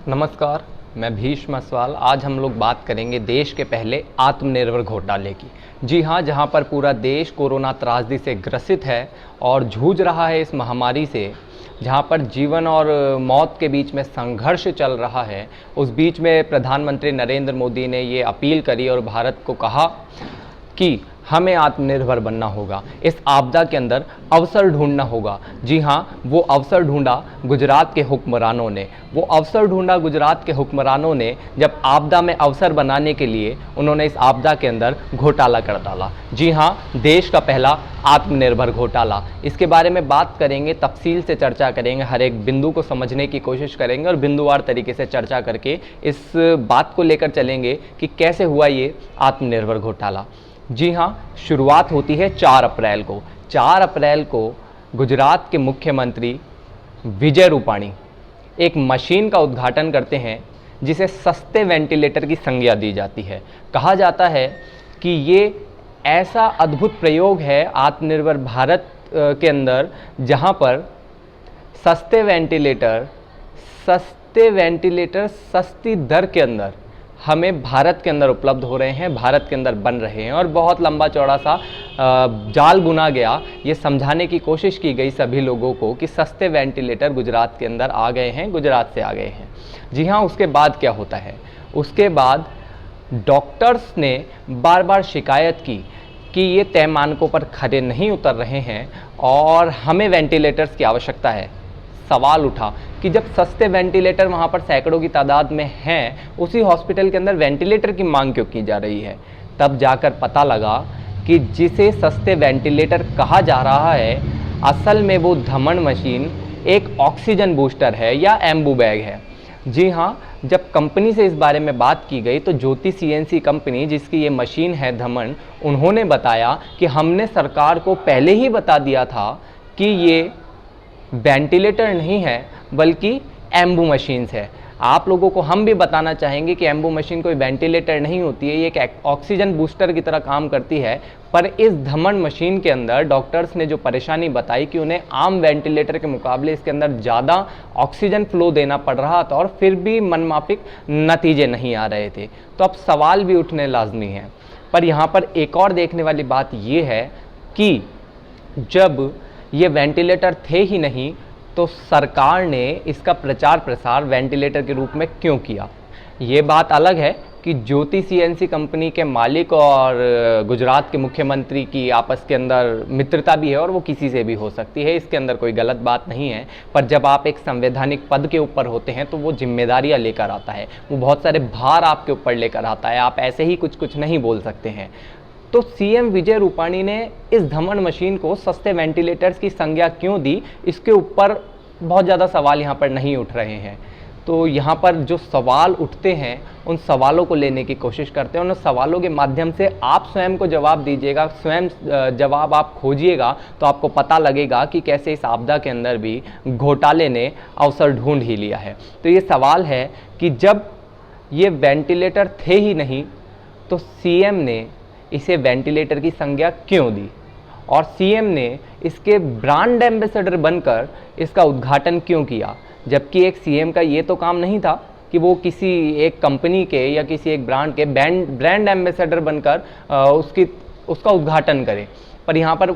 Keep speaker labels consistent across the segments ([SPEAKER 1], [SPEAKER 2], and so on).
[SPEAKER 1] नमस्कार, मैं भीष्म अस्वाल। आज हम लोग बात करेंगे देश के पहले आत्मनिर्भर घोटाले की। जी हाँ, जहाँ पर पूरा देश कोरोना त्रासदी से ग्रसित है और जूझ रहा है इस महामारी से, जहाँ पर जीवन और मौत के बीच में संघर्ष चल रहा है, उस बीच में प्रधानमंत्री नरेंद्र मोदी ने ये अपील करी और भारत को कहा कि हमें आत्मनिर्भर बनना होगा। इस आपदा के अंदर अवसर ढूंढना होगा। जी हाँ, वो अवसर ढूंढा गुजरात के हुक्मरानों ने। जब आपदा में अवसर बनाने के लिए उन्होंने इस आपदा के अंदर घोटाला कर डाला। जी हाँ, देश का पहला आत्मनिर्भर घोटाला। इसके बारे में बात करेंगे, तफसील से चर्चा करेंगे, हर एक बिंदु को समझने की कोशिश करेंगे और बिंदुवार तरीके से चर्चा करके इस बात को लेकर चलेंगे कि कैसे हुआ ये आत्मनिर्भर घोटाला। जी हाँ, शुरुआत होती है 4 अप्रैल को। 4 अप्रैल को गुजरात के मुख्यमंत्री विजय रूपाणी एक मशीन का उद्घाटन करते हैं जिसे सस्ते वेंटिलेटर की संज्ञा दी जाती है। कहा जाता है कि ये ऐसा अद्भुत प्रयोग है आत्मनिर्भर भारत के अंदर, जहाँ पर सस्ते वेंटिलेटर सस्ती दर के अंदर हमें भारत के अंदर उपलब्ध हो रहे हैं, भारत के अंदर बन रहे हैं। और बहुत लंबा चौड़ा सा जाल बुना गया, ये समझाने की कोशिश की गई सभी लोगों को कि सस्ते वेंटिलेटर गुजरात के अंदर आ गए हैं, गुजरात से आ गए हैं। जी हाँ, उसके बाद क्या होता है? उसके बाद डॉक्टर्स ने बार बार शिकायत की कि ये तय मानकों पर खरे नहीं उतर रहे हैं और हमें वेंटिलेटर्स की आवश्यकता है। सवाल उठा कि जब सस्ते वेंटिलेटर वहाँ पर सैकड़ों की तादाद में हैं, उसी हॉस्पिटल के अंदर वेंटिलेटर की मांग क्यों की जा रही है? तब जाकर पता लगा कि जिसे सस्ते वेंटिलेटर कहा जा रहा है, असल में वो धमन मशीन एक ऑक्सीजन बूस्टर है या एम्बू बैग है। जी हाँ, जब कंपनी से इस बारे में बात की गई तो ज्योति सीएनसी कंपनी, जिसकी ये मशीन है धमन, उन्होंने बताया कि हमने सरकार को पहले ही बता दिया था कि ये वेंटिलेटर नहीं है बल्कि एम्बू मशीन्स है। आप लोगों को हम भी बताना चाहेंगे कि एम्बू मशीन कोई वेंटिलेटर नहीं होती है, ये एक ऑक्सीजन बूस्टर की तरह काम करती है। पर इस धमन मशीन के अंदर डॉक्टर्स ने जो परेशानी बताई कि उन्हें आम वेंटिलेटर के मुकाबले इसके अंदर ज़्यादा ऑक्सीजन फ्लो देना पड़ रहा था और फिर भी मनमाफिक नतीजे नहीं आ रहे थे। तो अब सवाल भी उठने लाजमी है। पर यहाँ पर एक और देखने वाली बात ये है कि जब ये वेंटिलेटर थे ही नहीं तो सरकार ने इसका प्रचार प्रसार वेंटिलेटर के रूप में क्यों किया? ये बात अलग है कि ज्योति सीएनसी कंपनी के मालिक और गुजरात के मुख्यमंत्री की आपस के अंदर मित्रता भी है और वो किसी से भी हो सकती है, इसके अंदर कोई गलत बात नहीं है। पर जब आप एक संवैधानिक पद के ऊपर होते हैं तो वो जिम्मेदारियाँ लेकर आता है, वो बहुत सारे भार आपके ऊपर लेकर आता है। आप ऐसे ही कुछ नहीं बोल सकते हैं। तो सीएम विजय रूपाणी ने इस धमन मशीन को सस्ते वेंटिलेटर्स की संज्ञा क्यों दी, इसके ऊपर बहुत ज़्यादा सवाल यहाँ पर नहीं उठ रहे हैं। तो यहाँ पर जो सवाल उठते हैं उन सवालों को लेने की कोशिश करते हैं। उन सवालों के माध्यम से आप स्वयं को जवाब दीजिएगा, स्वयं जवाब आप खोजिएगा तो आपको पता लगेगा कि कैसे इस आपदा के अंदर भी घोटाले ने अवसर ढूंढ ही लिया है। तो ये सवाल है कि जब ये वेंटिलेटर थे ही नहीं तो सीएम ने इसे वेंटिलेटर की संज्ञा क्यों दी और सीएम ने इसके ब्रांड एम्बेसडर बनकर इसका उद्घाटन क्यों किया? जबकि एक सीएम का ये तो काम नहीं था कि वो किसी एक कंपनी के या किसी एक ब्रांड के ब्रांड एम्बेसडर बनकर उसका उद्घाटन करे। पर यहाँ पर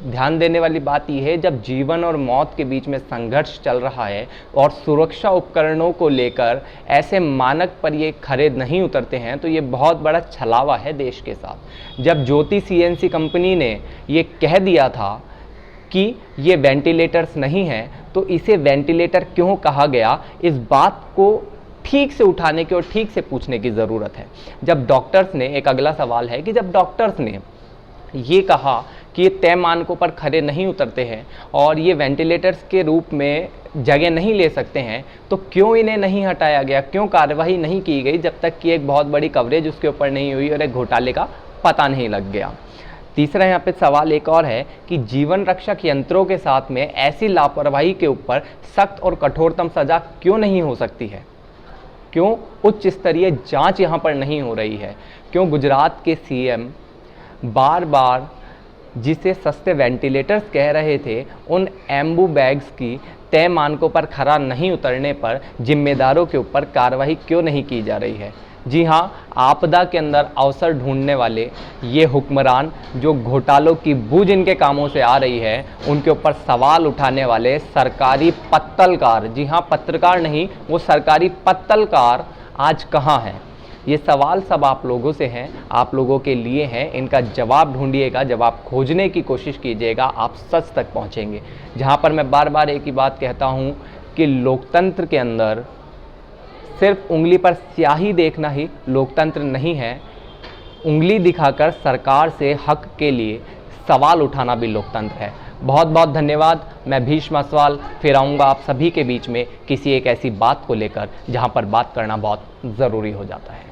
[SPEAKER 1] ध्यान देने वाली बात यह है, जब जीवन और मौत के बीच में संघर्ष चल रहा है और सुरक्षा उपकरणों को लेकर ऐसे मानक पर ये खरे नहीं उतरते हैं तो ये बहुत बड़ा छलावा है देश के साथ। जब ज्योति सीएनसी कंपनी ने ये कह दिया था कि ये वेंटिलेटर्स नहीं हैं तो इसे वेंटिलेटर क्यों कहा गया, इस बात को ठीक से उठाने की और ठीक से पूछने की ज़रूरत है। जब डॉक्टर्स ने, एक अगला सवाल है कि जब डॉक्टर्स ने ये कहा कि ये तय मानकों पर खरे नहीं उतरते हैं और ये वेंटिलेटर्स के रूप में जगह नहीं ले सकते हैं, तो क्यों इन्हें नहीं हटाया गया, क्यों कार्रवाई नहीं की गई जब तक कि एक बहुत बड़ी कवरेज उसके ऊपर नहीं हुई और एक घोटाले का पता नहीं लग गया? तीसरा यहाँ पे सवाल एक और है कि जीवन रक्षक यंत्रों के साथ में ऐसी लापरवाही के ऊपर सख्त और कठोरतम सजा क्यों नहीं हो सकती है? क्यों उच्च स्तरीय जांच यहाँ पर नहीं हो रही है? क्यों गुजरात के सीएम बार बार जिसे सस्ते वेंटिलेटर्स कह रहे थे, उन एम्बू बैग्स की तय मानकों पर खरा नहीं उतरने पर जिम्मेदारों के ऊपर कार्रवाई क्यों नहीं की जा रही है। जी हाँ, आपदा के अंदर अवसर ढूंढने वाले ये हुक्मरान जो घोटालों की बू जिनके कामों से आ रही है, उनके ऊपर सवाल उठाने वाले सरकारी पत्तलकार, जी हाँ पत्रकार नहीं, वो सरकारी पत्तलकार आज कहाँ हैं। ये सवाल सब आप लोगों से हैं, आप लोगों के लिए हैं। इनका जवाब ढूंढिएगा, जवाब खोजने की कोशिश कीजिएगा, आप सच तक पहुंचेंगे। जहां पर मैं बार बार एक ही बात कहता हूं कि लोकतंत्र के अंदर सिर्फ उंगली पर स्याही देखना ही लोकतंत्र नहीं है, उंगली दिखाकर सरकार से हक के लिए सवाल उठाना भी लोकतंत्र है। बहुत बहुत धन्यवाद। मैं भीष्म अस्वाल फिर आऊँगा आप सभी के बीच में किसी एक ऐसी बात को लेकर जहां पर बात करना बहुत ज़रूरी हो जाता है।